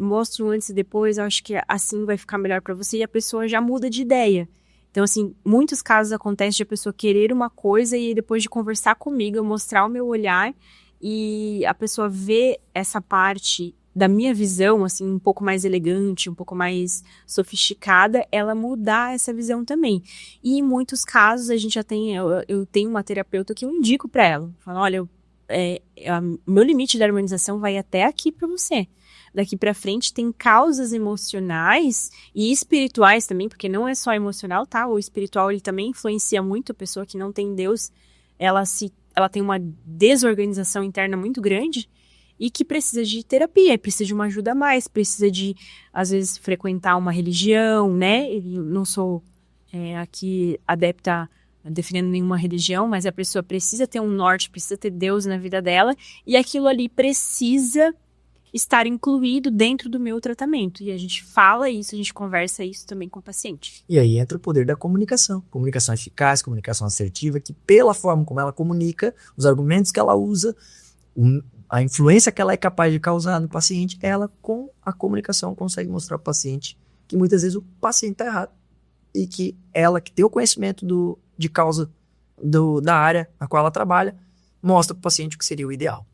C: mostro antes e depois, eu acho que assim vai ficar melhor pra você, e a pessoa já muda de ideia. Então, assim, muitos casos acontecem de a pessoa querer uma coisa e depois de conversar comigo, eu mostrar o meu olhar e a pessoa vê essa parte da minha visão, assim, um pouco mais elegante, um pouco mais sofisticada, ela mudar essa visão também. E em muitos casos, a gente já tem, eu tenho uma terapeuta que eu indico para ela. Falo, olha, meu limite da harmonização vai até aqui para você. Daqui para frente tem causas emocionais e espirituais também, porque não é só emocional, tá? O espiritual, ele também influencia muito. A pessoa que não tem Deus, ela tem uma desorganização interna muito grande, e que precisa de terapia, precisa de uma ajuda a mais, precisa de, às vezes, frequentar uma religião, né? Eu não sou aqui adepta a defendendo nenhuma religião, mas a pessoa precisa ter um norte, precisa ter Deus na vida dela, e aquilo ali precisa estar incluído dentro do meu tratamento. E a gente fala isso, a gente conversa isso também com o paciente.
A: E aí entra o poder da comunicação. Comunicação eficaz, comunicação assertiva, que pela forma como ela comunica, os argumentos que ela usa, a influência que ela é capaz de causar no paciente, ela, com a comunicação, consegue mostrar ao paciente que muitas vezes o paciente está errado e que ela, que tem o conhecimento de causa da área na qual ela trabalha, mostra para o paciente o que seria o ideal.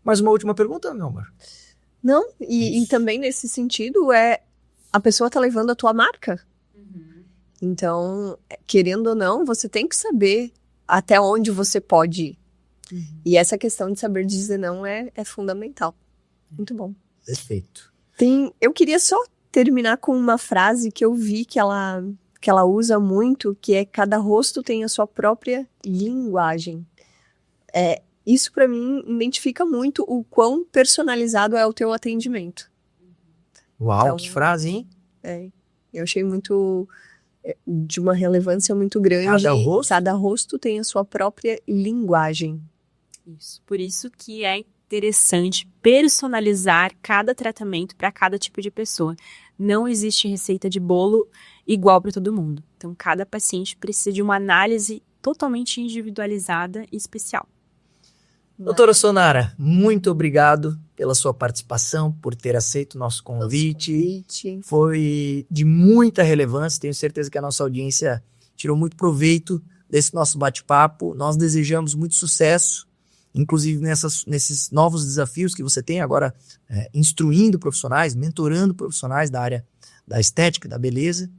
A: Mais uma última pergunta, meu amor?
B: Não, e também nesse sentido, a pessoa tá levando a tua marca. Uhum. Então, querendo ou não, você tem que saber até onde você pode ir. Uhum. E essa questão de saber dizer não é fundamental. Muito bom.
A: Perfeito.
B: Eu queria só terminar com uma frase que eu vi que ela usa muito, que é: cada rosto tem a sua própria linguagem. Isso para mim identifica muito o quão personalizado é o teu atendimento.
A: Uau,
B: então,
A: que frase, hein?
B: Eu achei muito de uma relevância muito grande. Cada rosto tem a sua própria linguagem.
C: Isso. Por isso que é interessante personalizar cada tratamento para cada tipo de pessoa. Não existe receita de bolo igual para todo mundo. Então, cada paciente precisa de uma análise totalmente individualizada e especial.
A: Doutora Sonara, muito obrigado pela sua participação, por ter aceito o nosso convite. Foi de muita relevância, tenho certeza que a nossa audiência tirou muito proveito desse nosso bate-papo. Nós desejamos muito sucesso, inclusive nesses novos desafios que você tem agora, instruindo profissionais, mentorando profissionais da área da estética, da beleza,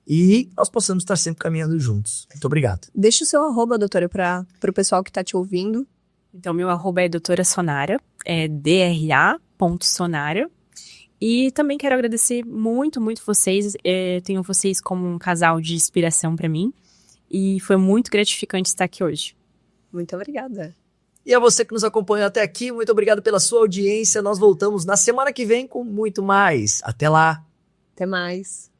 A: e nós possamos estar sempre caminhando juntos. Muito obrigado.
B: Deixa o seu @, doutora, para o pessoal que está te ouvindo.
C: Então, meu @ é doutora Sonara, é dra.sonara. E também quero agradecer muito, muito vocês. Tenho vocês como um casal de inspiração para mim. E foi muito gratificante estar aqui hoje.
B: Muito obrigada.
A: E a você que nos acompanhou até aqui, muito obrigado pela sua audiência. Nós voltamos na semana que vem com muito mais. Até lá.
B: Até mais.